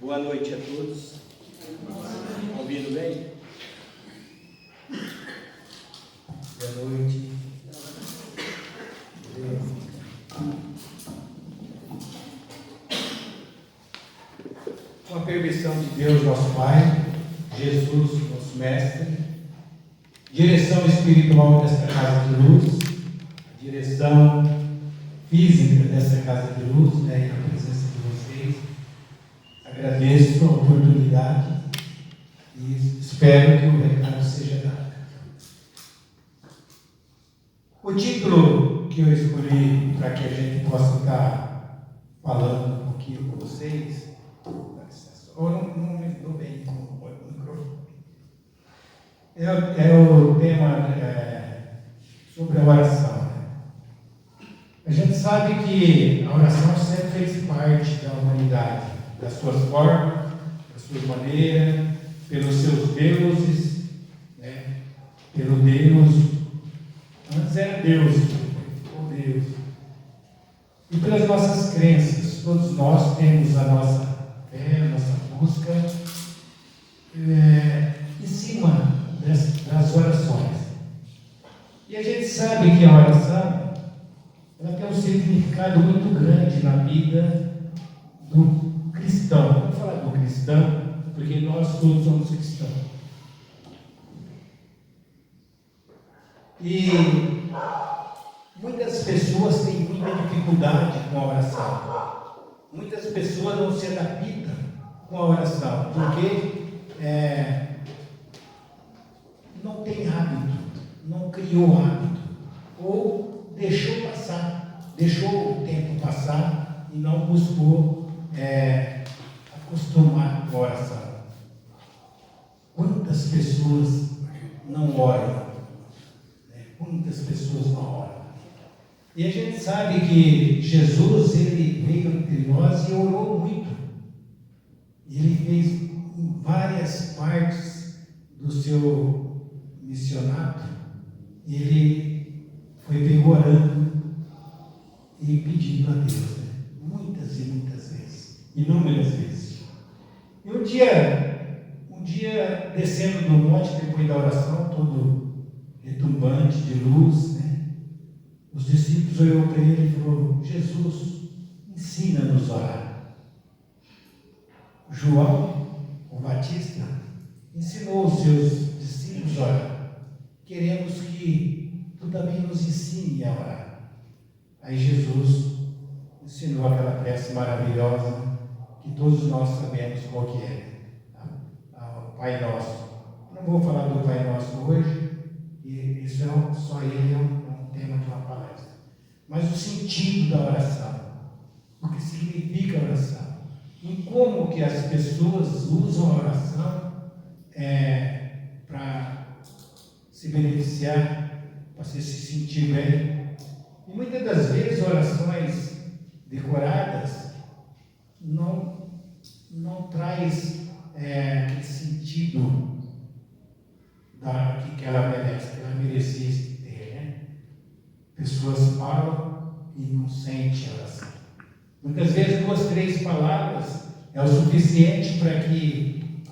Boa noite a todos. Ouvindo bem? Boa noite. Com a permissão de Deus, nosso Pai, Jesus, nosso Mestre, direção espiritual desta casa de luz, direção física desta casa de luz, e a presença de vocês, agradeço a oportunidade e espero que o recado seja dado. O título que eu escolhi para que a gente possa estar falando um pouquinho com vocês, ou não me dou bem com o microfone, é o tema sobre a oração. A gente sabe que a oração sempre fez parte da humanidade, das suas formas, das suas maneiras, pelos seus deuses, pelo Deus, antes era Deus, ou Deus, e pelas nossas crenças. Todos nós temos a nossa fé, a nossa busca em cima das orações. E a gente sabe que a oração ela tem um significado muito grande na vida do cristão. Vamos falar do cristão, porque nós todos somos cristãos. E muitas pessoas têm muita dificuldade com a oração. Muitas pessoas não se adaptam com a oração, porque não tem hábito, não criou hábito, ou deixou passar, deixou o tempo passar e não buscou acostumar com a oração. Quantas pessoas não oram? Muitas pessoas não oram. E a gente sabe que Jesus, ele veio entre nós e orou muito. Ele fez em várias partes do seu missionato, ele foi bem orando e pedindo a Deus, muitas e muitas vezes, inúmeras vezes. E um dia descendo do monte, depois da oração, todo retumbante de luz, os discípulos olharam para ele e falaram: Jesus, ensina-nos a orar. João, o Batista, ensinou os seus discípulos a orar. Queremos que tu também nos ensine a orar. Aí Jesus ensinou aquela prece maravilhosa que todos nós sabemos qual que é. O Pai Nosso. Não vou falar do Pai Nosso hoje, e isso só ele é um tema de uma palestra. Mas o sentido da oração, o que significa a oração, e como que as pessoas usam a oração para se beneficiar, para se sentir bem. E muitas das vezes orações decoradas não traz aquele sentido que ela merece, que ela merecia ter. Pessoas falam e não sentem a oração. Muitas vezes 2, 3 palavras é o suficiente para que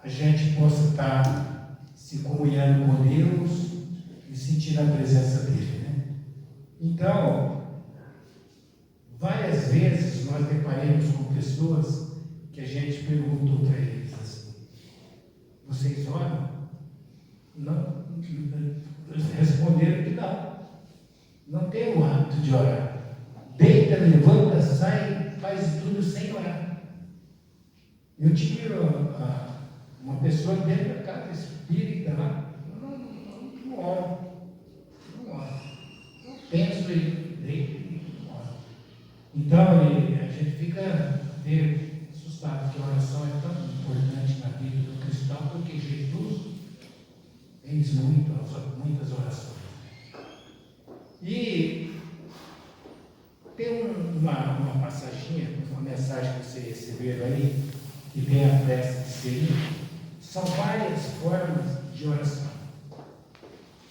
a gente possa estar se comunhando com Deus e sentir a presença dele. Então, várias vezes nós deparamos com pessoas que a gente perguntou para eles assim: vocês oram? Não. Eles responderam que não tem o hábito de orar. Deita, levanta, sai, faz tudo sem orar. Eu tive uma pessoa dentro da casa espírita lá, não oro. Eu penso e deito e não oro. Então a gente fica meio assustado, que a oração é tão importante na vida do cristão, porque Jesus fez muitas orações. E tem uma passaginha, uma mensagem que vocês receberam aí, que vem a prece de ser. São várias formas de oração.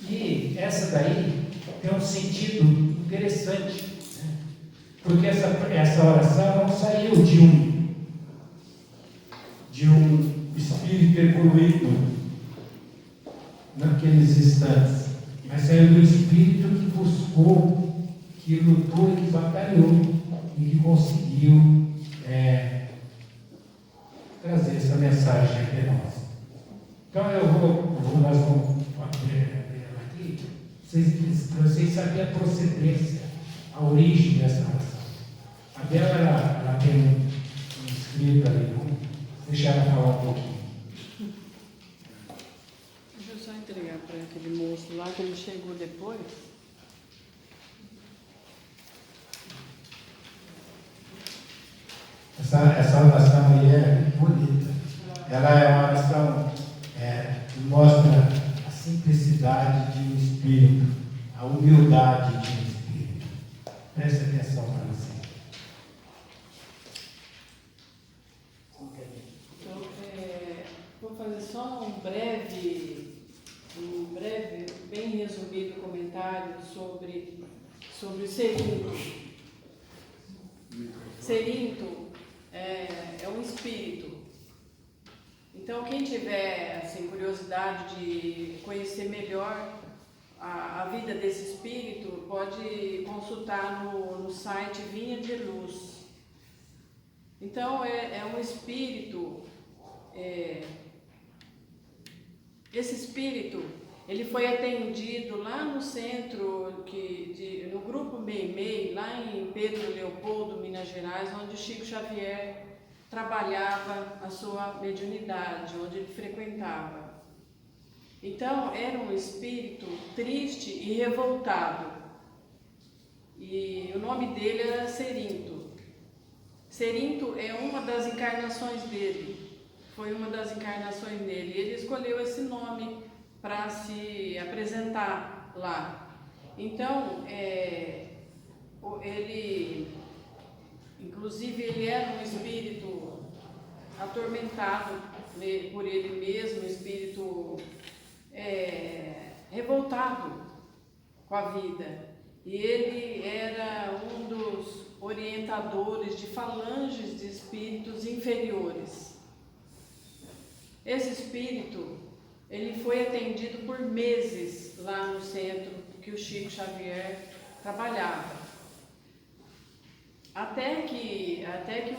E essa daí tem um sentido interessante. Porque essa oração não saiu de um espírito evoluído naqueles instantes, mas saiu do espírito que buscou, que lutou, que batalhou e que conseguiu trazer essa mensagem até nós. Então nós vamos abrir ela aqui, para vocês saberem a procedência, a origem dessa oração. A dela, ela tem um escrito ali, vamos deixar ela falar um pouquinho. Deixa eu só entregar para aquele moço lá que ele chegou depois. Essa oração aí é bonita. Ela é uma oração que mostra a simplicidade de um espírito, a humildade de um espírito. Preste atenção para você. Então, vou fazer só um breve, bem resumido comentário sobre Serinto. Serinto é um espírito. Então, quem tiver assim, curiosidade de conhecer melhor a vida desse espírito, pode consultar no site Vinha de Luz. Então, é um espírito. Esse espírito, ele foi atendido lá no centro, no grupo Meimei, lá em Pedro Leopoldo, Minas Gerais, onde Chico Xavier trabalhava a sua mediunidade, onde ele frequentava. Então, era um espírito triste e revoltado. E o nome dele era Serinto. Serinto é uma das encarnações dele. Foi uma das encarnações dele. Ele escolheu esse nome para se apresentar lá. Então, inclusive, ele era um espírito atormentado por ele mesmo, um espírito revoltado com a vida. E ele era um dos orientadores de falanges de espíritos inferiores. Esse espírito, ele foi atendido por meses lá no centro que o Chico Xavier trabalhava. Até que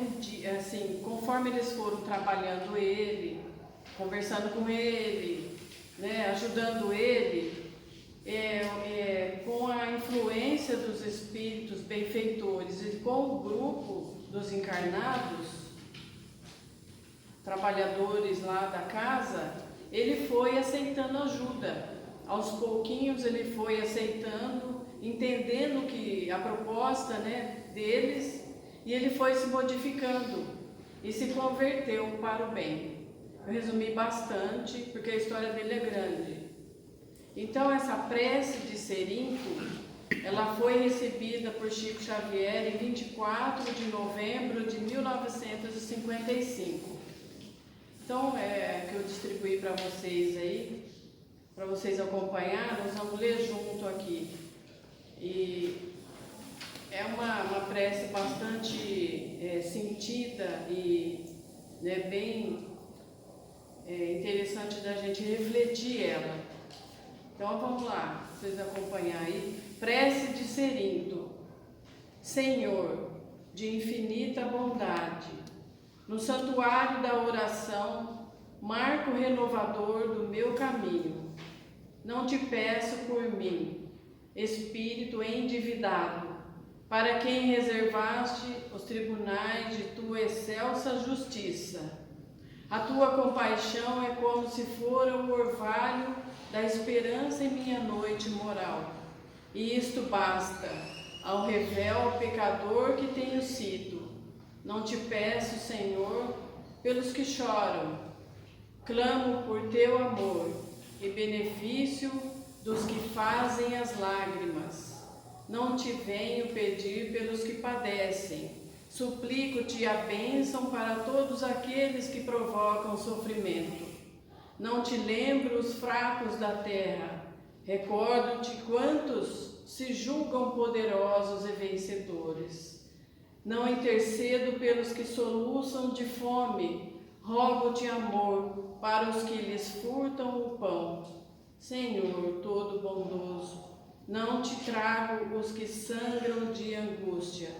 um dia, assim, conforme eles foram trabalhando ele, conversando com ele, né, ajudando ele, com a influência dos espíritos benfeitores e com o grupo dos encarnados, trabalhadores lá da casa, ele foi aceitando ajuda. Aos pouquinhos ele foi aceitando, entendendo que a proposta, né, deles, e ele foi se modificando e se converteu para o bem. Eu resumi bastante, porque a história dele é grande. Então, essa prece de Serinto, ela foi recebida por Chico Xavier em 24 de novembro de 1955. Então, que eu distribuí para vocês aí, para vocês acompanhar, nós vamos ler junto aqui. E é uma prece bastante sentida e, né, bem interessante da gente refletir ela. Então vamos lá, vocês acompanhar aí. Prece de Serinto. Senhor, de infinita bondade, no santuário da oração, marco renovador do meu caminho, não te peço por mim, espírito endividado, para quem reservaste os tribunais de tua excelsa justiça. A tua compaixão é como se fora o orvalho da esperança em minha noite moral. E isto basta ao revel pecador que tenho sido. Não te peço, Senhor, pelos que choram. Clamo por teu amor e benefício dos que fazem as lágrimas. Não te venho pedir pelos que padecem. Suplico-te a bênção para todos aqueles que provocam sofrimento. Não te lembro os fracos da terra. Recordo-te quantos se julgam poderosos e vencedores. Não intercedo pelos que soluçam de fome, rogo-te amor para os que lhes furtam o pão. Senhor todo bondoso, não te trago os que sangram de angústia,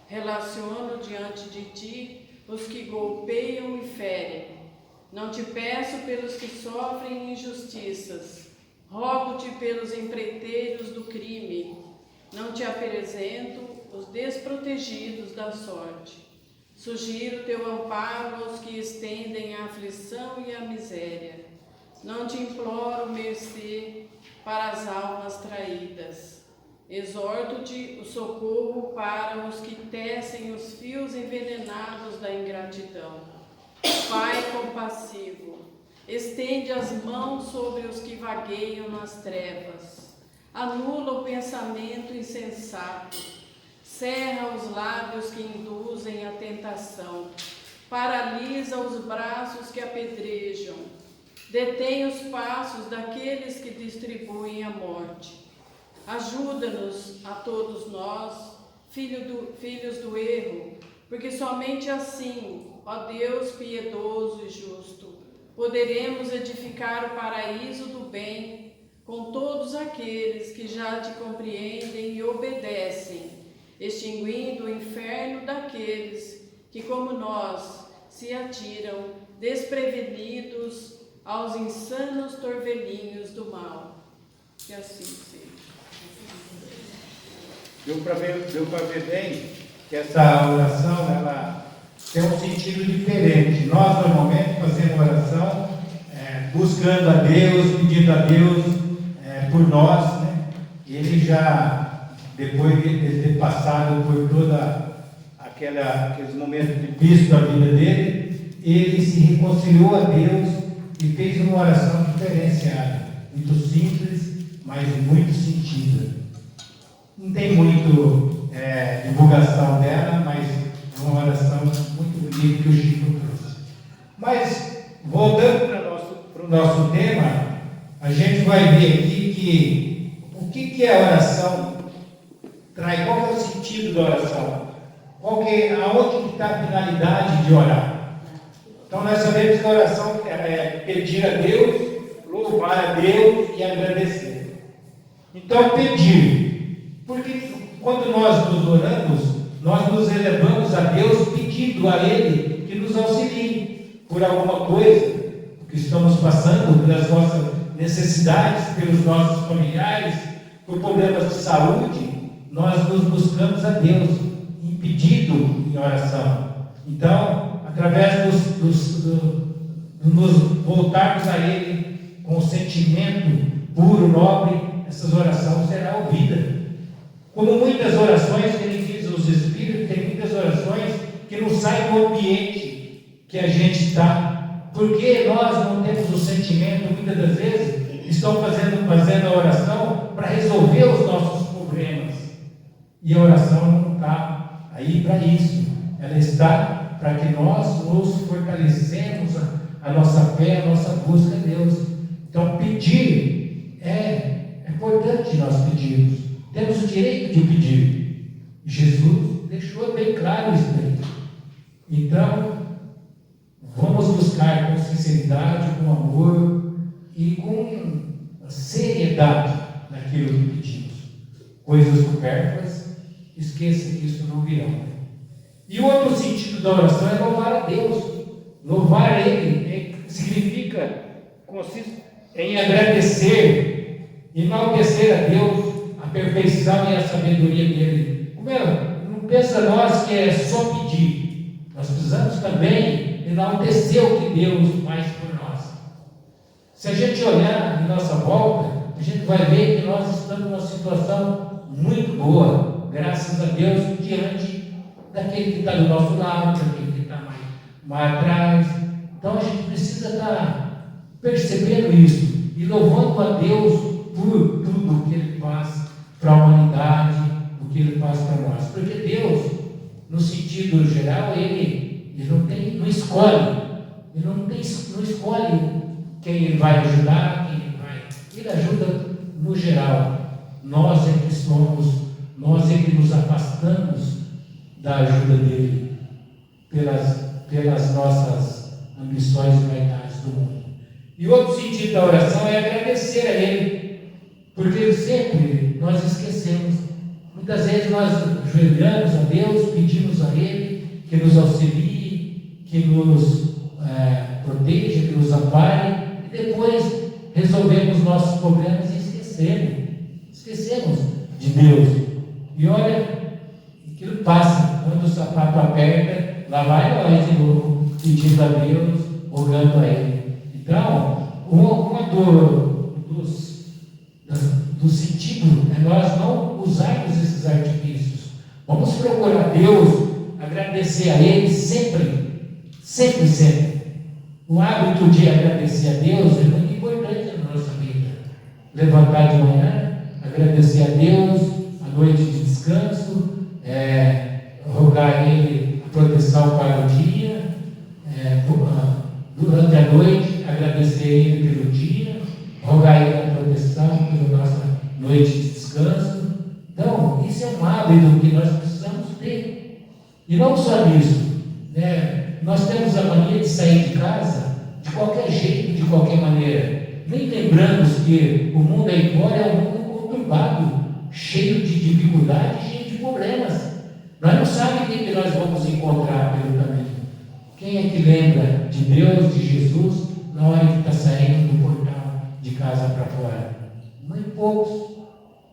relaciono diante de ti os que golpeiam e ferem. Não te peço pelos que sofrem injustiças, rogo-te pelos empreiteiros do crime. Não te apresento os desprotegidos da sorte. Sugiro teu amparo aos que estendem a aflição e a miséria. Não te imploro mercê para as almas traídas. Exorto-te o socorro para os que tecem os fios envenenados da ingratidão. Pai compassivo, estende as mãos sobre os que vagueiam nas trevas. Anula o pensamento insensato. Cerra os lábios que induzem a tentação. Paralisa os braços que apedrejam. Detém os passos daqueles que distribuem a morte. Ajuda-nos a todos nós, filhos do erro, porque somente assim, ó Deus piedoso e justo, poderemos edificar o paraíso do bem com todos aqueles que já te compreendem e obedecem, extinguindo o inferno daqueles que, como nós, se atiram desprevenidos aos insanos torvelinhos do mal. Que assim seja. Deu para ver bem que essa oração ela tem um sentido diferente. Nós normalmente fazemos oração buscando a Deus, pedindo a Deus por nós, né? Ele já, depois de ter passado por toda aqueles momentos difíceis da vida dele, ele se reconciliou a Deus e fez uma oração diferenciada, muito simples, mas muito sentida. Não tem muito divulgação dela, mas é uma oração muito bonita que o Chico trouxe. Mas, voltando para o nosso tema, a gente vai ver aqui que o que é a oração traz, qual é o sentido da oração, aonde está a finalidade de orar. Então nós sabemos que a oração é pedir a Deus, louvar a Deus e agradecer. Então pedir. Porque quando nós nos oramos, nós nos elevamos a Deus pedindo a Ele que nos auxilie por alguma coisa que estamos passando, pelas nossas necessidades, pelos nossos familiares, por problemas de saúde. Nós nos buscamos a Deus em pedido, em oração. Então, através de nos voltarmos a Ele com um sentimento puro, nobre, essas orações serão ouvidas. Como muitas orações que ele diz aos Espíritos, tem muitas orações que não saem do ambiente que a gente está, porque nós não temos o sentimento, muitas das vezes, estão fazendo a oração para resolver os nossos problemas. E a oração não está aí para isso. Ela está para que nós nos fortalecemos a nossa fé, a nossa busca a Deus. Então, pedir é importante nós pedirmos. Temos o direito de pedir. Jesus deixou bem claro isso daí. Então, vamos buscar com sinceridade, com amor e com seriedade naquilo que pedimos. Coisas supérfluas, esqueça que isso não virão. E o outro sentido da oração é louvar a Deus. Louvar a Ele significa consiste em agradecer, enaltecer a Deus, a perfeição e a sabedoria dele. Não pensa nós que é só pedir. Nós precisamos também enaltecer o que Deus faz por nós. Se a gente olhar em nossa volta, a gente vai ver que nós estamos numa situação muito boa, graças a Deus, diante daquele que está do nosso lado, daquele que está mais atrás. Então a gente precisa estar percebendo isso e louvando a Deus por tudo que Ele faz para a humanidade, o que Ele faz para nós. Porque Deus, no sentido geral, Ele não escolhe. Ele não escolhe quem Ele vai ajudar, quem Ele vai. Ele ajuda no geral. Nós é que nos afastamos da ajuda dele pelas nossas ambições e vaidades do mundo. E outro sentido da oração é agradecer a Ele, porque sempre nós esquecemos. Muitas vezes nós ajoelhamos a Deus, pedimos a Ele que nos auxilie, que nos proteja, que nos ampare, e depois resolvemos nossos problemas e esquecemos de Deus. E olha, aquilo passa, quando o sapato aperta, lá vai nós de novo, pedindo a Deus, orando a Ele. Então, uma do sentido é nós não usarmos esses artifícios. Vamos procurar Deus, agradecer a Ele sempre. O hábito de agradecer a Deus é muito importante na nossa vida. Levantar de manhã, agradecer a Deus, a noite de descanso, rogar a Ele a proteção para o dia, durante a noite, agradecer a Ele pelo dia, rogar a Ele a proteção pela nossa noite de descanso. Então, isso é um hábito que nós precisamos ter. E não só nisso, nós temos a mania de sair de casa de qualquer jeito, de qualquer maneira. Nem lembramos que o mundo aí fora é um mundo conturbado, cheio de dificuldades, cheio de problemas. Nós não sabemos quem que nós vamos encontrar pelo caminho. Quem é que lembra de Deus, de Jesus, na hora que está saindo do portal de casa para fora? Muito poucos.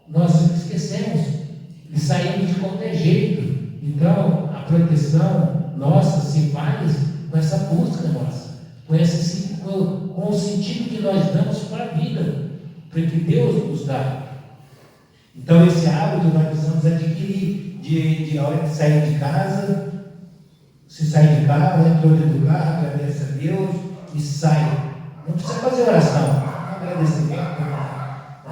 Nós esquecemos e saímos de qualquer jeito. Então, a proteção nossa se faz com essa busca nossa, com o sentido que nós damos para a vida, para que Deus nos dá. Então, esse hábito nós precisamos adquirir de a hora de sair de casa. Se sai de carro, entrou dentro do carro, agradece a Deus e sai. Não precisa fazer oração, agradecimento.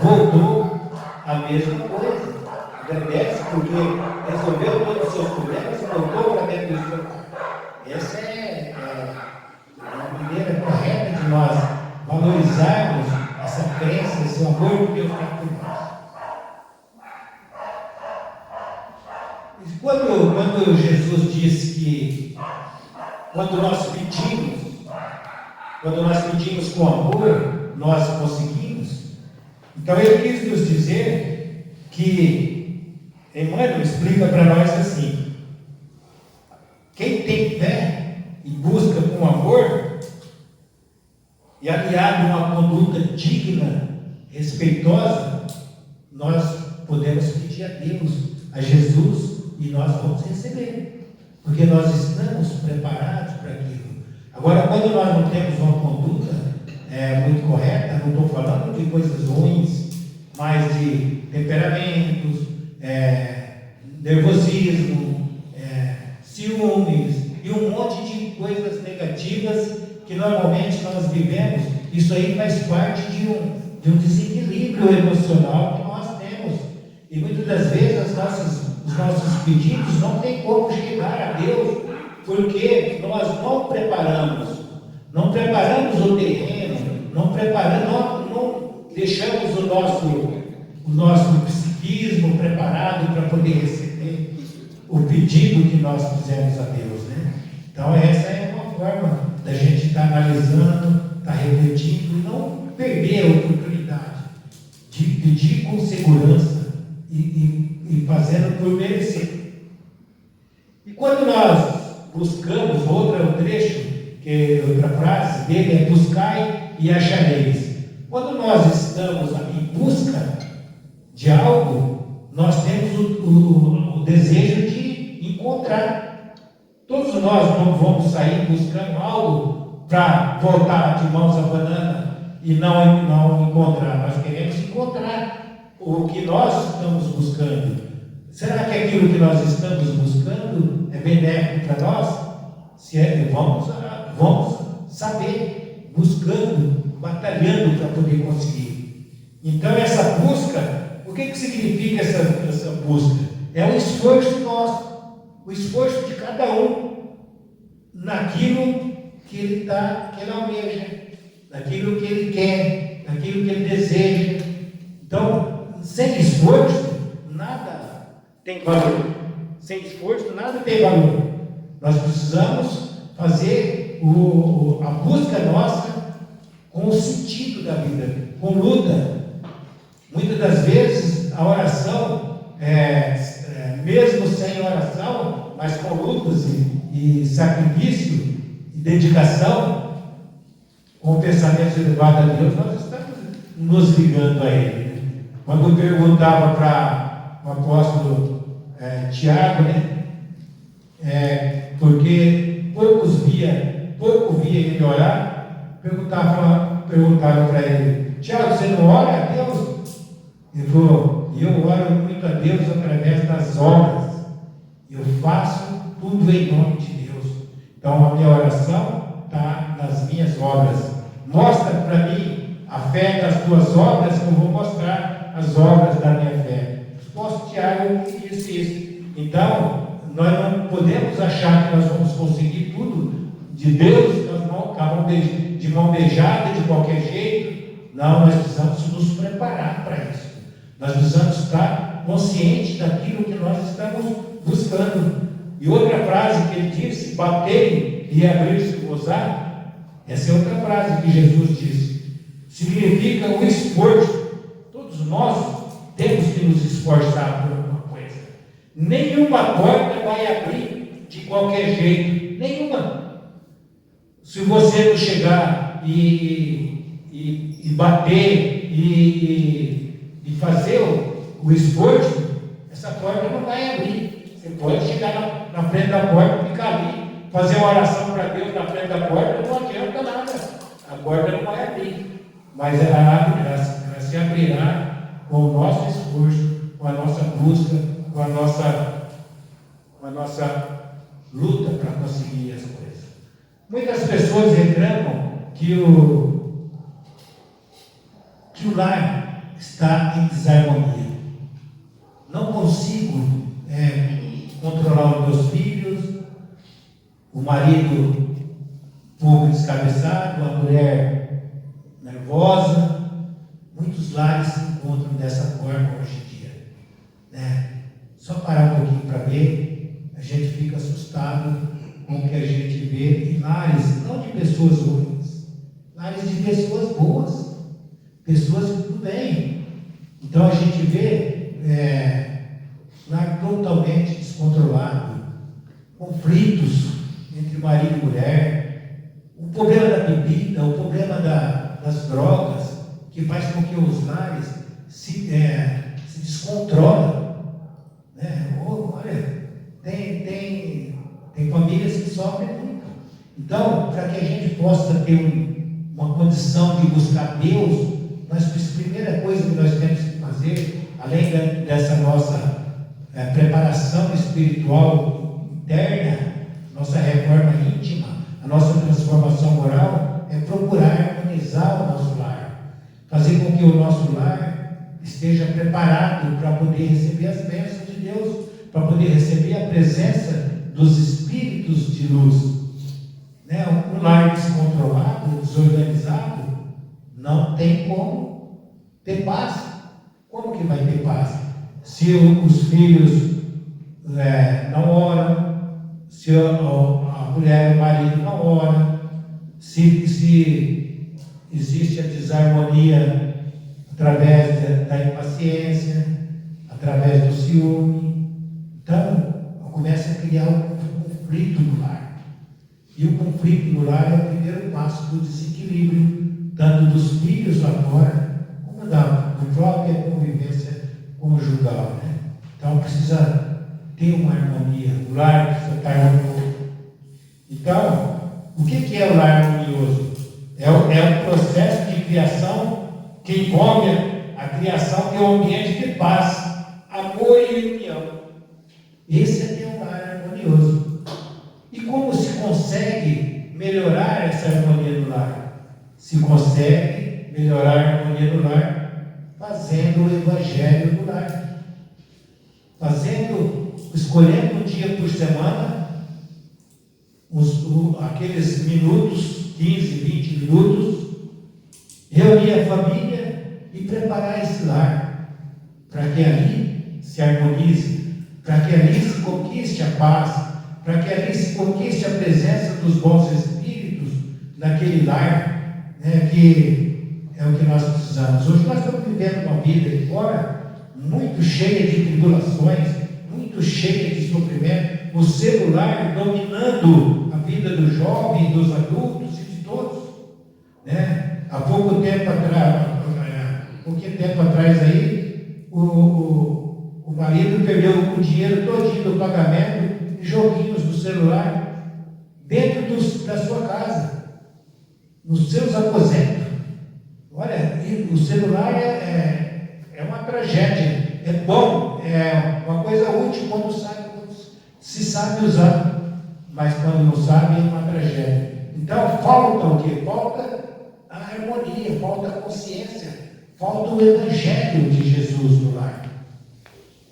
Voltou, a mesma coisa. Agradece porque resolveu todos os seus problemas e voltou para dentro do seu carro. Essa é a maneira correta de nós valorizarmos essa crença, esse amor que Deus tem por nós. Quando Jesus disse que quando nós pedimos com amor, nós conseguimos, então ele quis nos dizer que Emmanuel explica para nós assim: quem tem fé e busca com amor e aliado a uma conduta digna, respeitosa, nós podemos pedir a Deus, a Jesus, e nós vamos receber, porque nós estamos preparados para aquilo. Agora, quando nós não temos uma conduta muito correta, não estou falando de coisas ruins, mas de temperamentos, nervosismo, ciúmes e um monte de coisas negativas que normalmente nós vivemos. Isso aí faz parte de um desequilíbrio emocional que nós temos. E muitas das vezes os nossos pedidos não tem como chegar a Deus, porque nós não preparamos o terreno, não deixamos o nosso psiquismo preparado para poder receber o pedido que nós fizemos a Deus, né? Então essa é uma forma da gente estar analisando, estar refletindo e não perder a oportunidade de pedir com segurança e fazendo por merecer. E quando nós buscamos, outro trecho, outra frase dele é: buscai e achareis. Quando nós estamos em busca de algo, nós temos o desejo de encontrar. Todos nós não vamos sair buscando algo para voltar de mãos abanando e não encontrar. Nós queremos encontrar o que nós estamos buscando. Será que aquilo que nós estamos buscando é benéfico para nós? Se é, vamos saber, buscando, batalhando para poder conseguir. Então essa busca, o que significa essa busca? É um esforço nosso, o esforço de cada um naquilo que ele almeja, naquilo que ele quer, naquilo que ele deseja. Então, sem esforço, nada tem valor. Sem esforço, nada tem valor. Nós precisamos fazer a busca nossa com o sentido da vida, com luta. Muitas das vezes a oração, mesmo sem oração, mas com lutas e sacrifício e dedicação, com o pensamento elevado a Deus, nós estamos nos ligando a Ele. Quando eu perguntava para o apóstolo Tiago, porque pouco via ele orar, perguntaram para ele: Tiago, você não ora a Deus? Ele falou: eu oro muito a Deus através das obras, eu faço tudo em nome de Deus. Então a minha oração está nas minhas obras. Mostra para mim a fé das tuas obras, que eu vou mostrar as obras da minha fé. O apóstolo Tiago disse isso. Então, nós não podemos achar que nós vamos conseguir tudo de Deus, de mão beijada, de qualquer jeito. Não, nós precisamos nos preparar para isso. Nós precisamos estar conscientes daquilo que nós estamos buscando. E outra frase que ele disse: batei e abrir-se-vos. Essa é outra frase que Jesus disse. Significa o esforço. Todos nós temos que nos esforçar por alguma coisa. Nenhuma porta vai abrir de qualquer jeito. Nenhuma. Se você não chegar e bater e fazer o esforço, essa porta não vai abrir. Você pode chegar na frente da porta e ficar ali, fazer uma oração para Deus na frente da porta, não adianta nada. A porta não vai abrir. Mas ela se abrirá com o nosso esforço, com a nossa busca, com a nossa luta para conseguir as coisas. Muitas pessoas reclamam que o lar está em desarmonia. Não consigo controlar os meus filhos, o marido pouco descabeçado, a mulher nervosa. Muitos lares se encontram dessa forma hoje em dia. Só parar um pouquinho para ver, a gente fica assustado com o que a gente vê em lares, não de pessoas ruins, lares de pessoas boas, pessoas do bem. Então a gente vê lar totalmente descontrolado, conflitos entre marido e mulher, o problema da bebida, o problema das drogas, que faz com que os lares se descontrolam. Olha, tem famílias que sofrem muito. Então, para que a gente possa ter uma condição de buscar Deus, a primeira coisa que nós temos que fazer, além dessa nossa preparação espiritual interna, nossa reforma íntima, a nossa transformação moral, é procurar harmonizar o nosso lar, fazer com que o nosso lar esteja preparado para poder receber as bênçãos de Deus, para poder receber a presença dos espíritos de luz. Um lar descontrolado, desorganizado, não tem como ter paz. Como que vai ter paz? Se os filhos não oram, se a mulher e o marido não oram, se existe a desarmonia através da impaciência, através do ciúme, então começa a criar um conflito no lar. E o conflito no lar é o primeiro passo do desequilíbrio, tanto dos filhos lá fora, como da própria convivência conjugal. Então precisa ter uma harmonia, o lar precisa estar harmonioso. Então, o que é o lar harmonioso? É um processo de criação que envolve a criação de um ambiente de paz, amor e união. Esse é que é um lar harmonioso. E como se consegue melhorar essa harmonia no lar? Se consegue melhorar a harmonia no lar fazendo o evangelho no lar. Escolhendo um dia por semana, aqueles minutos, 15, 20 minutos, reunir a família e preparar esse lar, para que ali se harmonize, para que ali se conquiste a paz, para que ali se conquiste a presença dos bons espíritos naquele lar, né, que é o que nós precisamos. Hoje nós estamos vivendo uma vida aí fora muito cheia de tribulações, muito cheia de sofrimento, o celular dominando a vida do jovem, dos adultos e de todos, né? Há pouco tempo atrás aí, o marido perdeu o dinheiro todinho do pagamento de joguinhos do celular dentro da sua casa, nos seus aposentos. Olha, o celular é uma tragédia, é bom, é uma coisa útil quando se sabe usar, mas quando não sabe é uma tragédia. Então falta o quê? Falta a harmonia, falta a consciência, falta o Evangelho de Jesus no lar.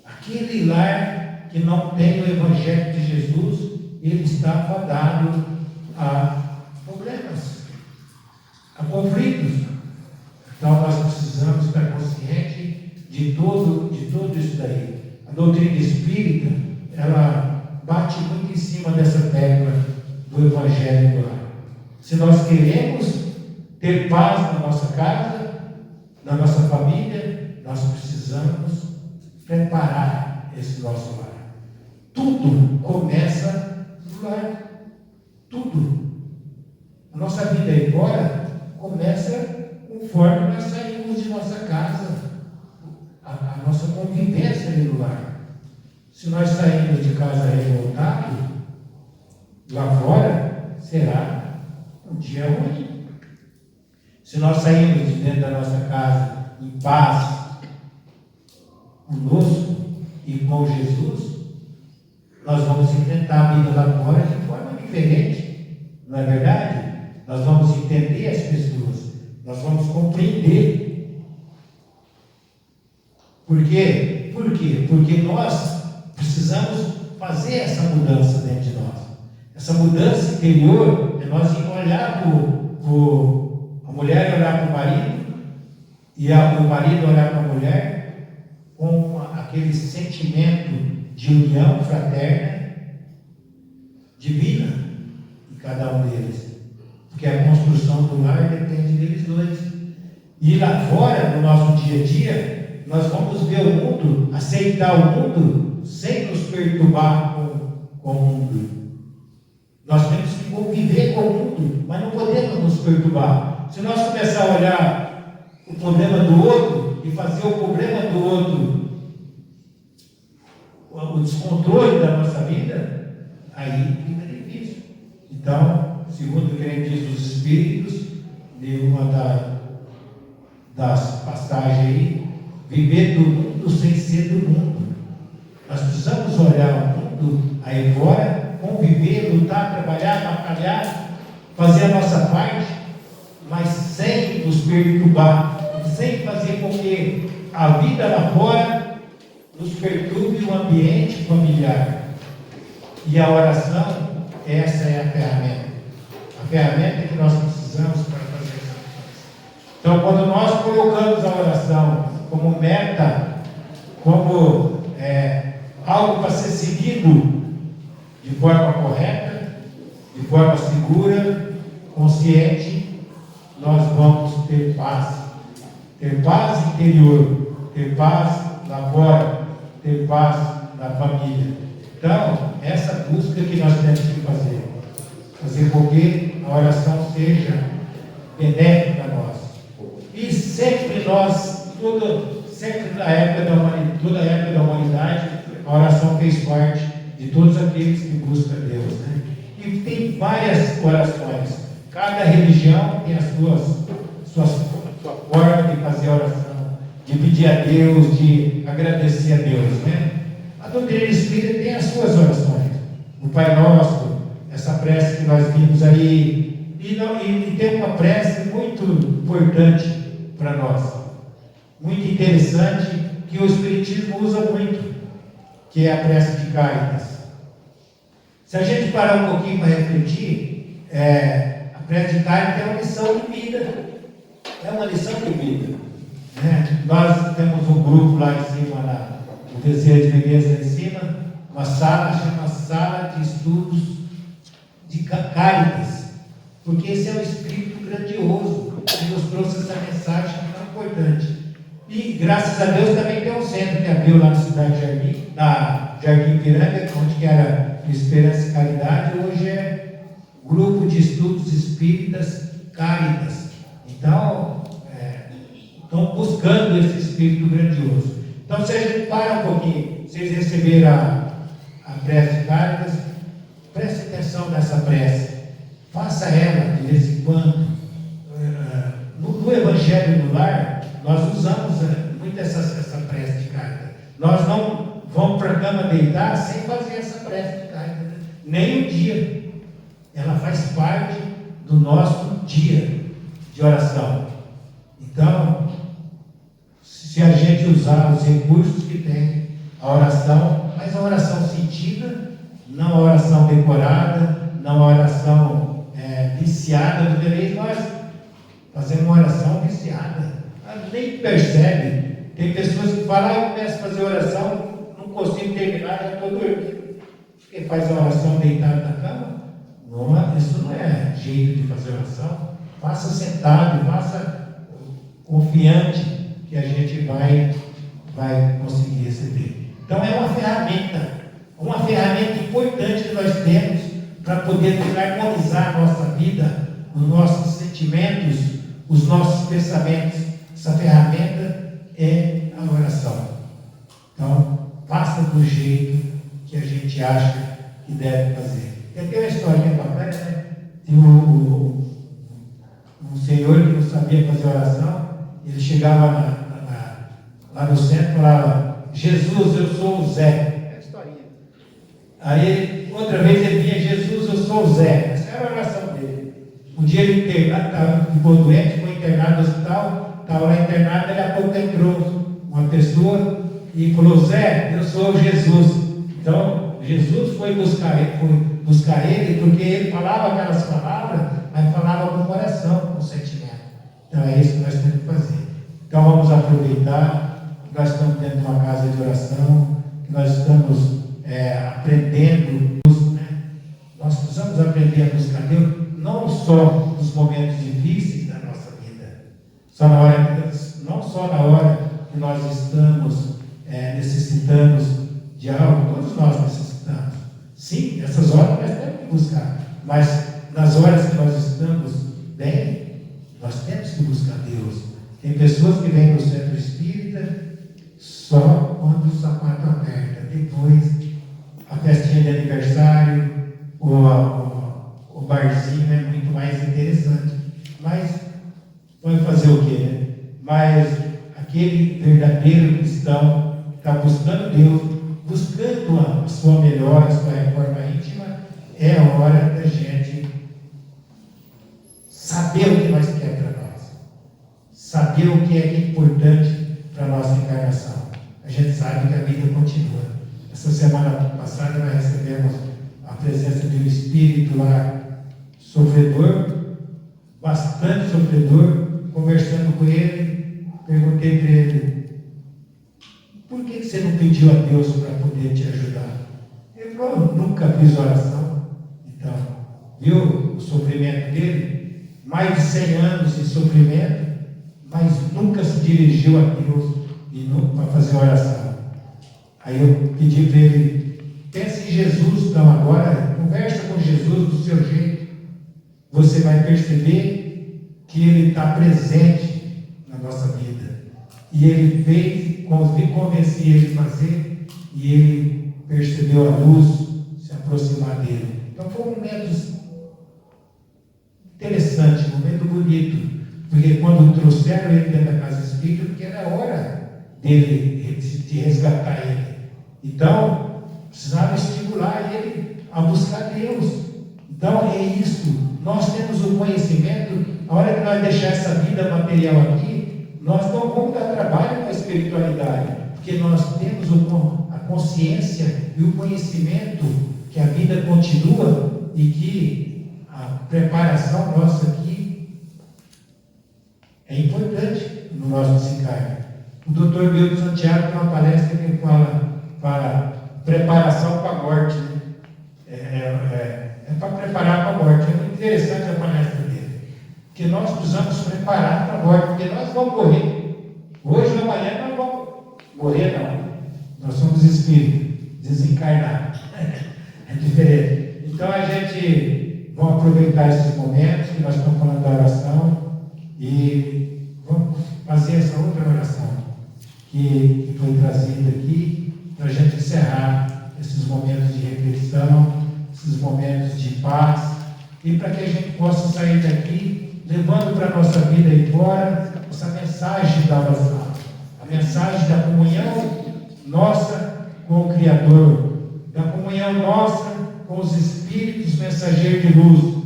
Aquele lar que não tem o Evangelho de Jesus, ele está fadado a problemas, a conflitos. Então nós precisamos estar conscientes de tudo isso daí. A doutrina espírita, ela bate muito em cima dessa tecla do Evangelho do lar. Se nós queremos ter paz na nossa casa, na nossa família, nós precisamos preparar esse nosso lar. Tudo começa no lar. Tudo. A nossa vida aí fora começa conforme nós saímos de nossa casa. A nossa convivência ali no lar. Se nós saímos de casa revoltados, lá fora será um dia ruim. Se nós saímos de dentro da nossa casa em paz, conosco e com Jesus, nós vamos enfrentar a vida lá fora de forma diferente, não é verdade? Nós vamos entender as pessoas, nós vamos compreender. Por quê? Porque nós precisamos fazer essa mudança dentro de nós. Essa mudança interior é nós olhar a mulher olhar para o marido e o marido olhar para a mulher com aquele sentimento de união fraterna divina em cada um deles. Porque a construção do lar depende deles dois. E lá fora, no nosso dia a dia, nós vamos ver o mundo, aceitar o mundo sem nos perturbar com o mundo. Nós temos que conviver com o mundo, mas não podemos nos perturbar. Se nós começar a olhar o problema do outro e fazer o problema do outro o descontrole da nossa vida, aí fica difícil. Então, segundo o que ele diz dos Espíritos, de uma das passagens aí, viver do mundo sem ser do mundo. Nós precisamos olhar o mundo aí fora, conviver, lutar, trabalhar, batalhar, fazer a nossa parte, mas sem nos perturbar, sem fazer com que a vida lá fora nos perturbe o ambiente familiar. E a oração, essa é a ferramenta. A ferramenta que nós precisamos para fazer essa coisa. Então, quando nós colocamos a oração como meta, como algo para ser seguido de forma correta, de forma segura, consciente, nós vamos ter paz. Ter paz interior, ter paz lá fora, ter paz na família. Então, essa busca que nós temos que fazer. Fazer com que a oração seja benéfica a nós. E sempre nós, sempre na época da humanidade, toda a época da humanidade, a oração fez parte de todos aqueles que buscam Deus, né? E tem várias orações. Cada religião tem a sua forma de fazer a oração, de pedir a Deus, de agradecer a Deus, né? A doutrina espírita tem as suas orações. O Pai Nosso, essa prece que nós vimos aí, e tem uma prece muito importante para nós, muito interessante, que o Espiritismo usa muito, que é a prece de Cáritas. Se a gente parar um pouquinho para refletir, a prece de Cáritas é uma lição de vida. É uma lição de vida. Né? Nós temos um grupo lá em cima, no terceiro de Menezes lá em cima, uma sala, chama Sala de Estudos de Cáritas, porque esse é um espírito grandioso que nos trouxe essa mensagem tão importante. E graças a Deus também tem um centro que abriu lá na Cidade Jardim, na Jardim Piranga, onde que era Esperança e Caridade, hoje é Grupo de Estudos Espíritas Cáritas. Então, estão buscando esse espírito grandioso. Então, se a gente para um pouquinho, vocês receberam a prece de Cáritas, preste atenção nessa prece, faça ela de vez em quando. No Evangelho no Lar, nós usamos muito essa prece de Cáritas. Nós não vamos para a cama deitar sem fazer essa prece de Cáritas, nem um dia. Ela faz parte do nosso dia de oração. Então, se a gente usar os recursos que tem, a oração, mas a oração sentida, não a oração decorada, não a oração viciada, muitas vezes nós fazemos uma oração viciada, nem percebe. Tem pessoas que falam, eu começo a fazer oração, não consigo terminar, já estou dormindo. Porque faz a oração deitado na cama? Não, isso não é jeito de fazer oração. Faça sentado, faça confiante que a gente vai conseguir receber. Então é uma ferramenta importante que nós temos para poder harmonizar a nossa vida, os nossos sentimentos, os nossos pensamentos. Essa ferramenta é a oração. Então, faça do jeito que a gente acha que deve fazer. Tem uma historinha bacana, né? Tem um senhor que não sabia fazer oração, ele chegava lá no centro e falava, Jesus, eu sou o Zé. É a historinha. Aí, outra vez ele vinha, Jesus, eu sou o Zé. Essa era a oração dele. Um dia ele ficou doente, ficou internado no hospital, estava lá internado, daqui a pouco entrou uma pessoa e falou, Zé, eu sou o Jesus. Então, Jesus foi buscar ele, porque ele falava aquelas palavras, mas falava com o coração, com o sentimento. Então é isso que nós temos que fazer. Então vamos aproveitar que nós estamos dentro de uma casa de oração, que nós estamos aprendendo, né? Nós precisamos aprender a buscar Deus, não só nos momentos difíceis da nossa vida, não só na hora que nós estamos necessitamos de algo, todos nós necessitamos. Sim, nessas horas nós temos que buscar, mas nas horas que nós estamos bem, nós temos que buscar Deus. Tem pessoas que vêm no centro espírita só quando o sapato aperta. Depois, a festinha de aniversário, o barzinho é muito mais interessante. Mas, vai fazer o quê, né? Mas aquele verdadeiro cristão que está buscando Deus, buscando a sua melhor, a sua reforma íntima, é a hora da gente saber o que nós queremos para nós. Saber o que é importante para a nossa encarnação. A gente sabe que a vida continua. Essa semana passada nós recebemos a presença de um espírito lá, sofredor, bastante sofredor. Conversando com ele, perguntei para ele, por que você não pediu a Deus para poder te ajudar? Ele falou, eu nunca fiz oração. Então, viu o sofrimento dele? Mais de 100 anos de sofrimento, mas nunca se dirigiu a Deus para fazer oração. Aí eu pedi para ele, pense em Jesus, então agora, conversa com Jesus do seu jeito. Você vai perceber que Ele está presente na nossa vida. E Ele fez, convenci ele a fazer, e ele percebeu a luz se aproximar dele. Então foi um momento interessante, um momento bonito, porque quando trouxeram ele dentro da casa espírita, porque era hora dele, de resgatar ele. Então, precisava estimular ele a buscar Deus. Então é isso, nós temos o conhecimento, a hora que nós deixar essa vida material aqui, nós não vamos dar trabalho com a espiritualidade, porque nós temos a consciência e o conhecimento que a vida continua e que a preparação nossa aqui é importante no nosso desencarne. O Dr. Milton Santiago tem uma palestra que ele fala preparação para a morte, né? É para preparar para a morte. É muito interessante a palestra dele. Que nós precisamos preparar para a morte, porque nós vamos morrer. Hoje ou amanhã nós vamos morrer, não. Nós somos espíritos, desencarnados. É diferente. Então a gente vai aproveitar esses momentos que nós estamos falando da oração e vamos fazer essa outra oração que foi trazida aqui para a gente encerrar esses momentos de reflexão, esses momentos de paz e para que a gente possa sair daqui levando para a nossa vida aí fora essa mensagem da oração, a mensagem da comunhão nossa com o Criador, da comunhão nossa com os Espíritos mensageiros de luz,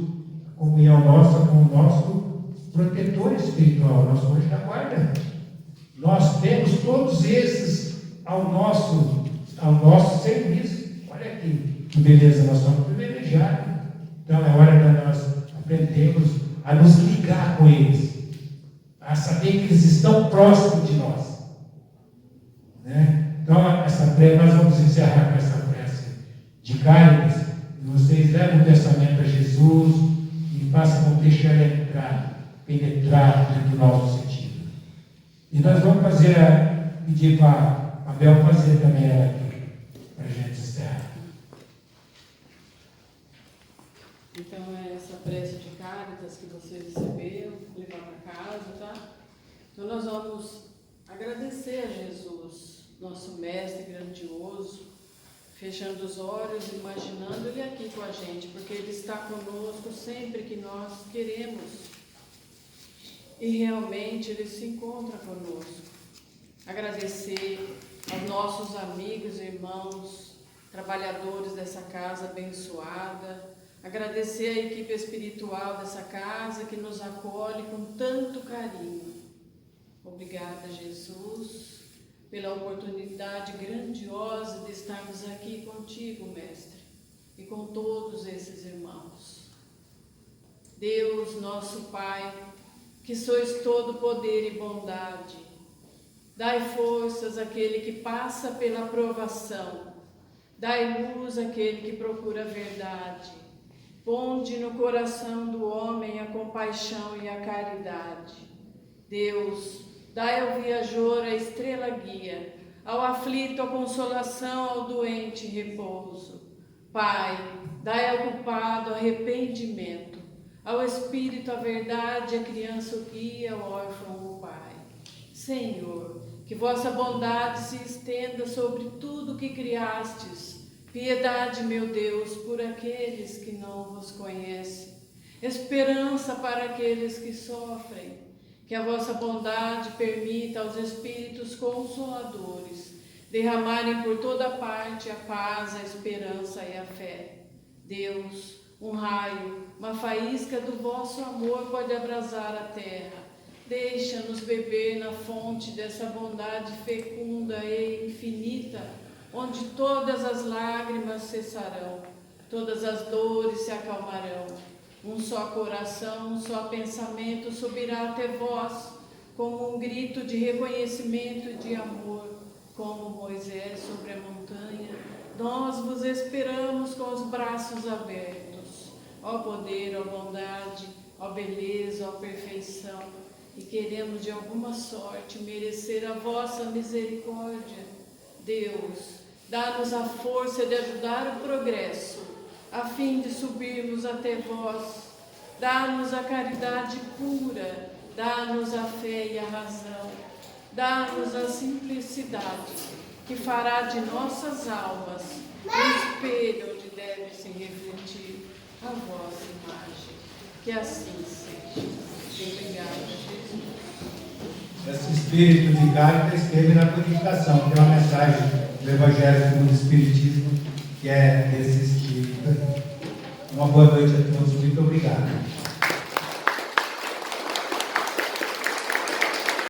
a comunhão nossa com o nosso protetor espiritual, nosso anjo da guarda. Nós temos todos esses ao nosso serviço. Olha aqui, que beleza, nós somos privilegiados. Então é hora de nós aprendermos a nos ligar com eles, a saber que eles estão próximos de nós. Né? Então, nós vamos encerrar com essa prece de Cáritas. Vocês levam o pensamento a Jesus e façam deixar ele penetrar dentro do nosso sentido. E nós vamos pedir para a Bel fazer também ela aqui, para a gente encerrar. Então é essa prece de Cáritas que vocês receberam, levar para casa, tá? Então nós vamos agradecer a Jesus, nosso mestre grandioso, fechando os olhos, imaginando ele aqui com a gente, porque ele está conosco sempre que nós queremos. E realmente ele se encontra conosco. Agradecer aos nossos amigos e irmãos, trabalhadores dessa casa abençoada. Agradecer à equipe espiritual dessa casa que nos acolhe com tanto carinho. Obrigada, Jesus, pela oportunidade grandiosa de estarmos aqui contigo, Mestre, e com todos esses irmãos. Deus, nosso Pai, que sois todo poder e bondade, dai forças àquele que passa pela provação, dai luz àquele que procura a verdade, ponde no coração do homem a compaixão e a caridade. Deus, dai ao viajor a estrela guia, ao aflito a consolação, ao doente repouso. Pai, dai ao culpado arrependimento, ao espírito a verdade, a criança o guia, ao órfão o Pai. Senhor, que vossa bondade se estenda sobre tudo que criastes. Piedade, meu Deus, por aqueles que não vos conhecem. Esperança para aqueles que sofrem. Que a vossa bondade permita aos Espíritos Consoladores derramarem por toda parte a paz, a esperança e a fé. Deus, um raio, uma faísca do vosso amor pode abrasar a terra. Deixa-nos beber na fonte dessa bondade fecunda e infinita, onde todas as lágrimas cessarão, todas as dores se acalmarão. Um só coração, um só pensamento subirá até vós, como um grito de reconhecimento e de amor, como Moisés sobre a montanha. Nós vos esperamos com os braços abertos, ó poder, ó bondade, ó beleza, ó perfeição, e queremos de alguma sorte merecer a vossa misericórdia. Deus, dá-nos a força de ajudar o progresso, a fim de subirmos até vós. Dá-nos a caridade pura, dá-nos a fé e a razão, dá-nos a simplicidade, que fará de nossas almas um espelho onde deve se refletir a vossa imagem. Que assim seja. Obrigada, Jesus. Esse espírito de Cáritas esteve na purificação, que é uma mensagem do Evangelho segundo o Espiritismo, que é desse espírito. Uma boa noite a todos, muito obrigado.